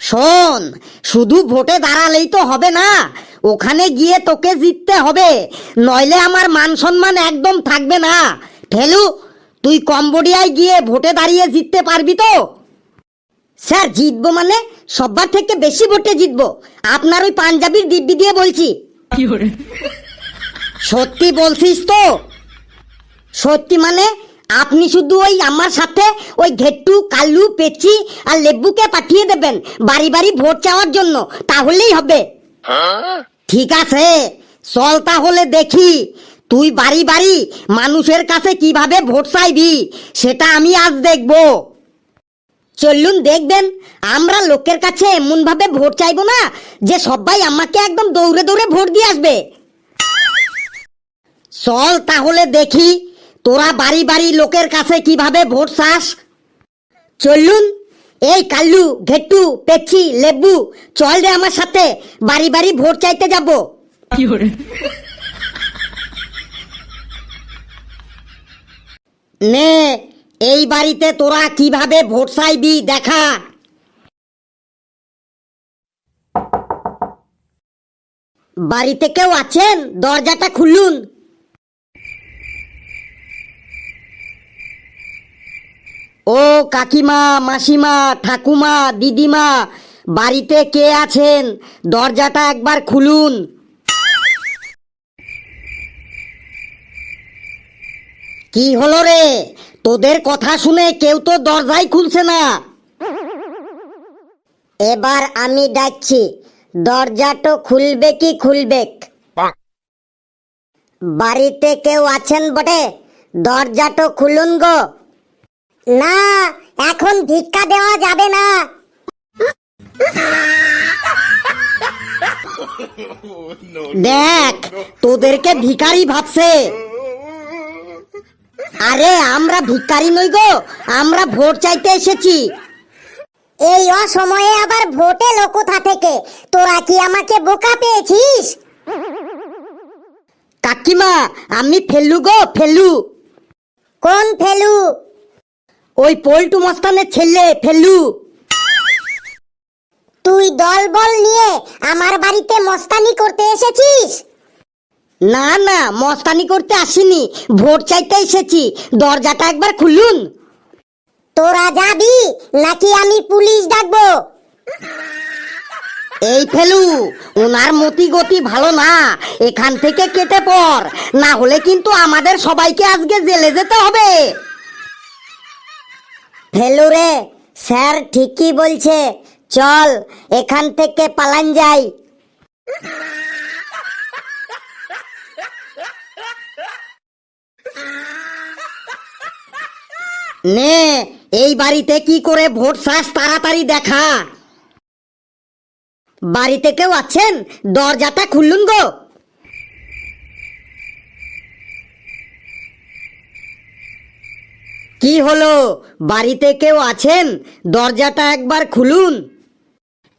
শোন, শুধু ভোটে দাঁড়ালেই তো হবে না, ওখানে গিয়ে তোকে জিততে হবে, নইলে আমার মান সম্মান একদম থাকবে না। ঠেলু, তুই কম্বোডিয়ায় গিয়ে ভোটে দাঁড়িয়ে জিততে পারবি তো? স্যার, জিতবো মানে সবার থেকে বেশি ভোটে জিতবো, আপনার ওই পাঞ্জাবির দিব্যি দিয়ে বলছি। সত্যি বলছিস তো? সত্যি মানে আপনি শুধু ওই আমার সাথে ওই ঘেট্টু, কাল্লু, পেচি আর লেবুকে পাঠিয়ে দেবেন বাড়ি বাড়ি ভোট চাওয়ার জন্য, তাহলেই হবে। ঠিক আছে, চল তাহলে দেখি তুই বাড়ি বাড়ি মানুষের কাছে কিভাবে ভোট চাইবি, সেটা আমি আজ দেখব। চলুন, দেখবেন আমরা লোকের কাছে এমন ভাবে ভোট চাইবো না যে সবাই আমাকে একদম দৌড়ে দৌড়ে ভোট দিয়ে আসবে। চল তাহলে দেখি তোরা বাড়ি বাড়ি লোকের কাছে কিভাবে ভোট চাস। চলুন, এই কাল্লু, ঘেট্টু, পেচি, লেবু, চল রে আমার সাথে বাড়ি বাড়ি ভোট চাইতে যাব। নে, এই বাড়িতে তোরা কিভাবে ভোট চাইবি দেখা। বাড়িতে কেউ আছেন? দরজাটা খুলুন। ও কাকিমা, মাসিমা, ঠাকুমা, দিদিমা, বাড়িতে কে আছেন? দরজাটা একবার খুলুন। কি হলো রে, তোদের কথা শুনে কেউ তো দরজাই খুলছে না। এবার আমি ডাকছি, দরজাটা খুলবে কি খুলবে? বাড়িতে কেউ আছেন বটে? দরজাটা খুলুন গো। না, এখন ভিক্ষা দেওয়া যাবে না। দেখ, তোদেরকে ভিখারি ভাবছে। আরে আমরা ভিখারি নই গো, আমরা ভোট চাইতে এসেছি। এই অসময়ে আবার ভোটে এলো কোথা থেকে? তোরা কি আমাকে বোকা পেয়েছিস? কাকিমা, আমি ফেলু গো, ফেলু। কোন ফেলু? ওই পল্টু মস্তানের ছেলে ফেলু। তুই দল বল নিয়ে আমার বাড়িতে মস্তানি করতে এসেছিস? না না, মস্তানি করতে আসিনি, ভোট চাইতে এসেছি। দরজাটা একবার খুলুন। তোরা যাবি নাকি আমি পুলিশ ডাকবো? এই ফেলু, ওনার মতি গতি ভালো না, এখান থেকে কেটে পড়, না হলে কিন্তু আমাদের সবাইকে আজকে জেলে যেতে হবে। ফেলু রে, স্যার ঠিকই বলছে, চল এখান থেকে পালান যাই। নে, এই বাড়িতে কি করে ভোট চাস তাড়াতাড়ি দেখা। বাড়িতে কেউ আছেন? দরজাটা খুলুন গো। কি হলো, বাড়িতে কেউ আছেন? দরজাটা একবার খুলুন।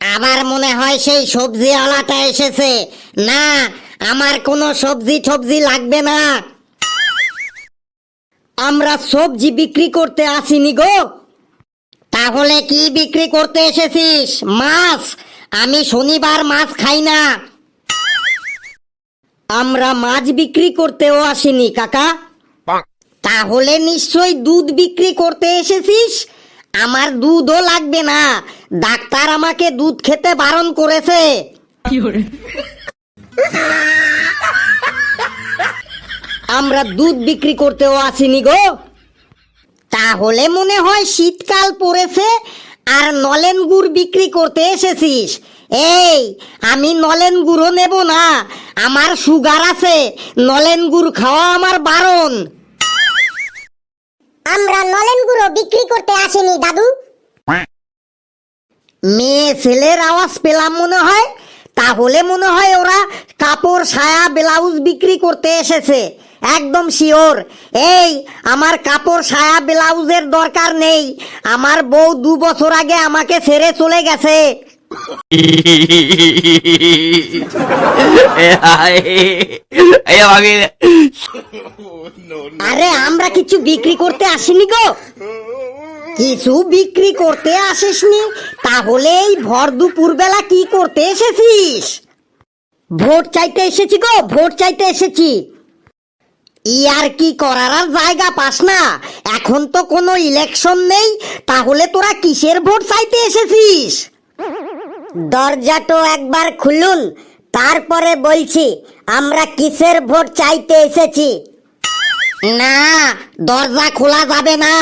আবার মনে হয় সেই সবজিওয়ালাটা এসেছে। না, আমার কোনো সবজি লাগবে না, আমরা সবজি বিক্রি করতে আসিনি গো। তাহলে কি বিক্রি করতে এসেছিস? মাছ? আমি শনিবার মাছ খাই না। আমরা মাছ বিক্রি করতেও আসিনি কাকা। তাহলে নিশ্চয়ই দুধ বিক্রি করতে এসেছিস? আমার দুধও লাগবে না, ডাক্তার আমাকে দুধ খেতে বারণ করেছে। আমরা দুধ বিক্রি করতেও আসিনি গো। তাহলে মনে হয় শীতকাল পড়েছে আর নলেন গুড় বিক্রি করতে এসেছিস। এই, আমি নলেন গুড়ও নেব না, আমার সুগার আছে, নলেন গুড় খাওয়া আমার বারণ। আমরা নলেন গুড়ও বিক্রি করতে আসিনি দাদু। মেয়ে ছেলের আওয়াজ পেলাম মনে হয়, তাহলে মনে হয় ওরা কাপড়, সায়া, ব্লাউজ বিক্রি করতে এসেছে, একদম শিওর। এই, আমার কাপড়, সায়া, ব্লাউজের দরকার নেই, আমার বউ 2 বছর আগে আমাকে ছেড়ে চলে গেছে। আরে আমরা কিছু বিক্রি করতে আসিনি গো। কিছু বিক্রি করতে আসিসনি, তাহলে এই ভর দুপুর বেলা কি করতে এসেছিস? ভোট চাইতে এসেছি গো, ভোট চাইতে এসেছি। ইয়ার কি করার আর জায়গা পাস না? এখন তো কোনো ইলেকশন নেই, তাহলে তোরা কিসের ভোট চাইতে এসেছিস? দরজাটো একবার খুলুন, তারপরে বলছি আমরা কিসের ভোট চাইতে এসেছি। না, দরজা খোলা যাবে না।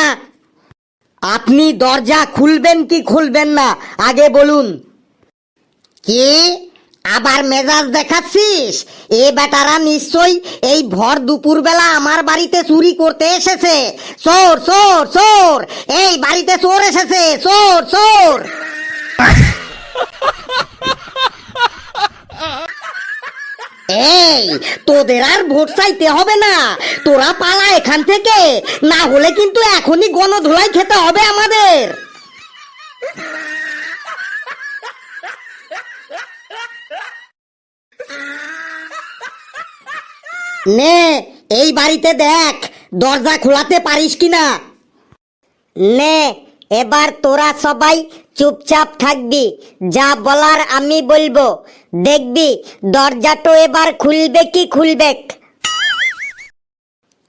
আপনি দরজা খুলবেন কি খুলবেন না আগে বলুন। কি আবার মেজাজ দেখাচ্ছিস? এ বেটারা নিশ্চয়ই এই ভর দুপুর বেলা আমার বাড়িতে চুরি করতে এসেছে। চোর চোর চোর, এই বাড়িতে চোর এসেছে, চোর চোর। এই তোদের আর ভোট চাইতে হবে না, তোরা পালা এখান থেকে, না হলে কিন্তু এখনই গণধোলাই খেতে হবে আমাদের। নে এই বাড়িতে দেখ দরজা খোলাতে পারিস কিনা। নে এবার তোরা সবাই চুপচাপ থাকবি, যা বলার আমি বলবো, দেখবি দরজাটো এবার খুলবে কি খুলবে।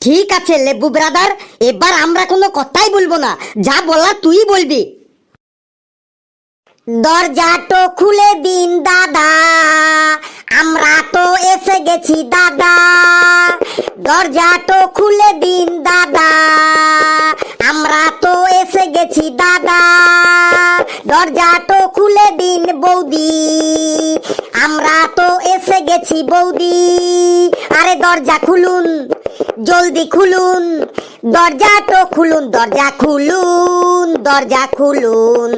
ঠিক আছে লেবু ব্রাদার, এবার আমরা কোনো কথাই বলবো না, যা বলার তুই বলবি। দরজাটো খুলে দিন দাদা, আমরা তো এসে গেছি দাদা। দরজাটো খুলে দিন দাদা, আমরা তো এসে গেছি দাদা। দরজাটো খুলে দিন বৌদি, আমরা তো এসে গেছি বৌদি। আরে দরজা খুলুন, জলদি খুলুন, দরজাটো খুলুন, দরজা খুলুন, দরজা খুলুন,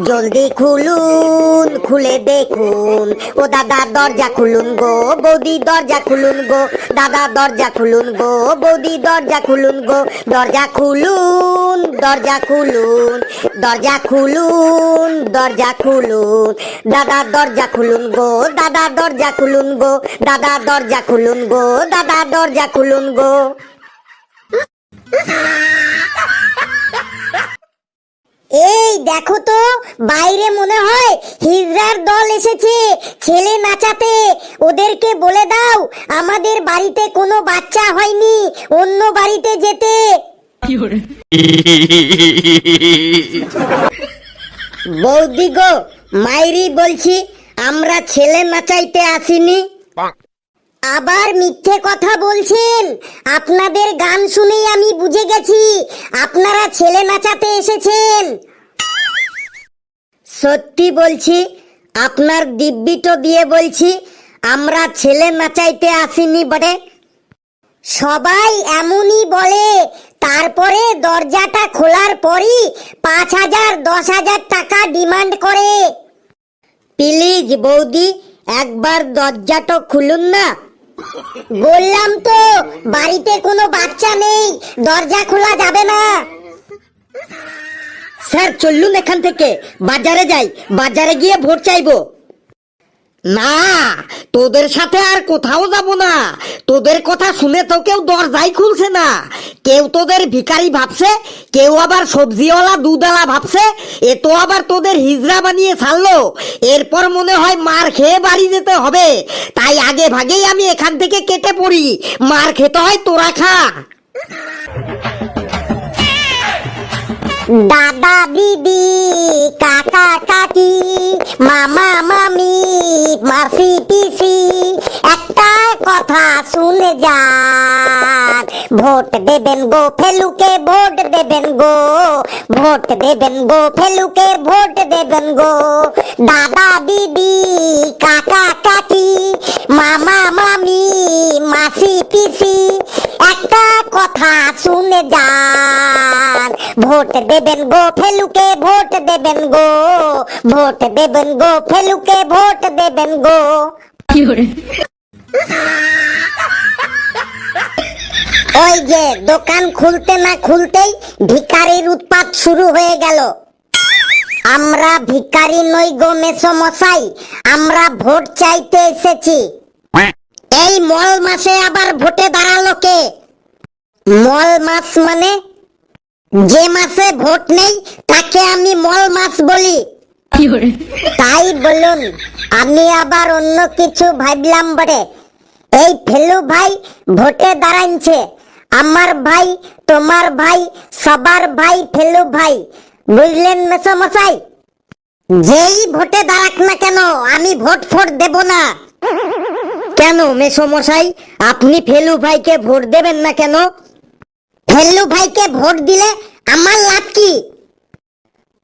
জলদি খুলুন, খুলে দেখুন। ও দাদা দরজা খুলুন গো, বৌদি দরজা খুলুন গো, দাদা দরজা খুলুন গো, বৌদি দরজা খুলুন গো। দরজা খুলুন, দরজা খুলুন, দরজা খুলুন, দরজা খুলুন, দাদা দরজা খুলুন গো, দাদা দরজা খুলুন গো, দাদা দরজা খুলুন গো, দাদা দরজা খুলুন গো। এই দেখো তো, বাইরে মনে হয় হিজড়ার দল এসেছে ছেলে নাচাতে। ওদেরকে বলে দাও আমাদের বাড়িতে কোনো বাচ্চা হয়নি, অন্য বাড়িতে যেতে। বৌদি গো, মাইরি বলছি আমরা ছেলে নাচাইতে আসিনি। আবার মিথ্যে কথা বলছেন, আপনাদের গান শুনেই আমি বুঝে গেছি আপনারা ছেলে নাচাতে এসেছেন। সত্যি বলছি, আপনার দিব্যিটো দিয়ে বলছি আমরা ছেলে নাচাইতে আসিনি বটে। সবাই এমনই বলে, তারপরে দরজাটা খোলার পরই 5,000 10,000 টাকা ডিমান্ড করে। প্লিজ বৌদি একবার দরজাটা খুলুন না। বললাম তো বাড়িতে কোনো বাচ্চা নেই, দরজা খোলা যাবে না। স্যার চলুন এখান থেকে, বাজারে যাই, বাজারে গিয়ে ভোট চাইবো। না, তোদের সাথে আর কোথাও যাব না। তোদের কথা শুনে তো কেউ দরজাই খুলছে না। কেউ তোদের ভিখারি ভাবছে, কেউ আবার সবজিওয়ালা দুধওয়ালা ভাবছে। এ তো আবার তোদের হিজড়া বানিয়ে ছাড়লো। এরপর মনে হয় মার খেয়ে বাড়ি যেতে হবে। তাই আগে ভাগেই আমি এখান থেকে কেটে পড়ি, মার খেতে হয় তোরা খা। দাদা দিদি কাকা কাকি মামা মামি মাসি পিসি, একটা কথা শুনে যান, ভোট দেবেন গো ফেলুকে, ভোট দেবেন গো, ভোট দেবেন গো ফেলুকে, ভোট দেবেন গো। দাদা দিদি কাকা কাকি মামা মামি মাসি পিসি, একটা কথা শুনে যান, ভোট দেবেন গো ফেলুকে, ভোট দেবেন গো, ভোট দেবেন গো ফেলুকে, ভোট দেবেন গো। ওই যে দোকান খুলতে না খুলতেই ভিখারির উৎপাত শুরু হয়ে গেল। আমরা ভিখারি নই গো মেসোমশাই, আমরা ভোট চাইতে এসেছি। এই মল মাসে আবার ভোটে দাঁড়ালো কে? মল মাস মানে যে মাসে ভোট নেই তাকে আমি মল মাস বলি। তাই বলুন, আমি আবার অন্য কিছু ভাবলাম বটে। এই ফেলু ভাই ভোটে দাঁড়াইছে, আমার ভাই, তোমার ভাই, সবার ভাই ফেলু ভাই, বুঝলেন মেসোমশাই? যেই ভোটে দাঁড়াক না কেন আমি ভোট ফোট দেব না। কেন মেসোমশাই, আপনি ফেলু ভাইকে ভোট দেবেন না কেন? ফেলু ভাইকে ভোট দিলে আমার লাভ কি?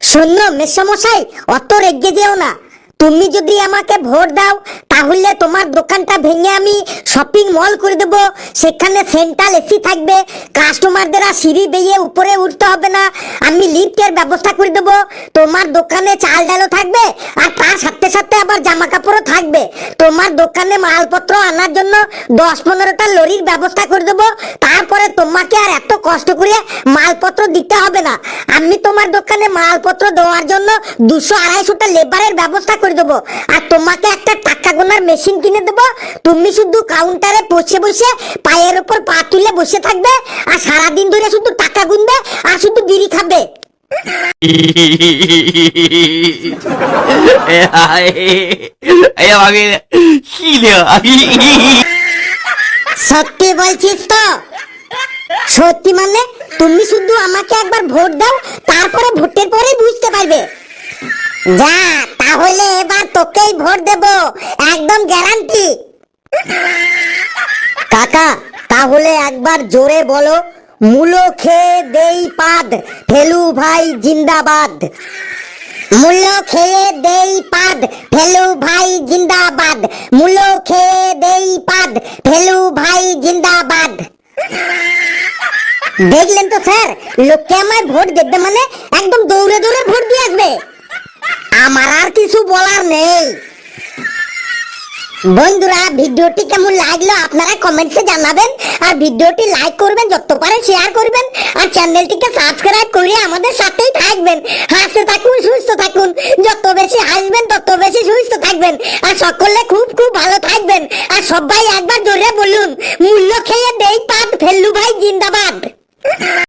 শোনো মেসোমশাই, অত রেগে যেও না। তুমি যদি আমাকে ভোট দাও তাহলে তোমার দোকানটা ভেঙে আমি শপিং মল করে দেবো। সেখানে সেন্ট্রাল এসি থাকবে, কাস্টমারদের আর সিঁড়ি বেয়ে উপরে উঠতে হবে না। আমি লিফটের ব্যবস্থা করে দেবো। তোমার দোকানে চাল ডালও থাকবে, আর তার সাথে সাথে আবার জামা কাপড়ও থাকবে। তোমার দোকানে মালপত্র আনার জন্য 10-15টা লরির ব্যবস্থা করে দেবো। তারপরে তোমাকে আর এত কষ্ট করে মালপত্র দিতে হবে না। আমি তোমার দোকানে মালপত্র দেওয়ার জন্য 200-250টা লেবারের ব্যবস্থা করে দেবো। আর তোমাকে একটা টাকা গোনার মেশিন কিনে দেবো। তুমি শুধু কাউন্টারে বসে বসে পায়ের উপর পা তুলে বসে থাকবে, আর সারাদিন ধরে শুধু টাকা গুনবে আর শুধু বিড়ি খাবে। সত্যি বলছিস তো? সত্যি মানে তুমি শুধু আমাকে একবার ভোট দাও, তারপরে ভোটের পরেই বুঝতে পারবে। যা, তাহলে এবার তোকেই ভোট দেব, একদম গ্যারান্টি। কাকা, তাহলে একবার জোরে বলো, মূলো খেয়ে দেই পাদ, ফেলু ভাই জিন্দাবাদ। মূলো খেয়ে দেই পাদ, ফেলু ভাই জিন্দাবাদ। মূলো খেয়ে দেই পাদ, ফেলু ভাই জিন্দাবাদ। দেখলেন তো স্যার, লোককে আমায় ভোট দেবে মানে একদম দৌড়ে দৌড়ে ভোট দিয়ে আসবে। আমার আর কিছু বলার নেই। বন্ধুরা, ভিডিওটি কেমন লাগলো আপনারা কমেন্টসে জানাবেন, আর ভিডিওটি লাইক করবেন, যত পারেন শেয়ার করবেন, আর চ্যানেলটিকে সাবস্ক্রাইব করে আমাদের সাথেই থাকবেন। হাসতে থাকুন, সুস্থ থাকুন। যত বেশি হাসবেন তত বেশি সুস্থ থাকবেন, আর সকলে খুব খুব ভালো থাকবেন। আর সবাই একবার জোরে বলুন, মূল্য খেয়ে দেই পাদ, ফেলু ভাই জিন্দাবাদ।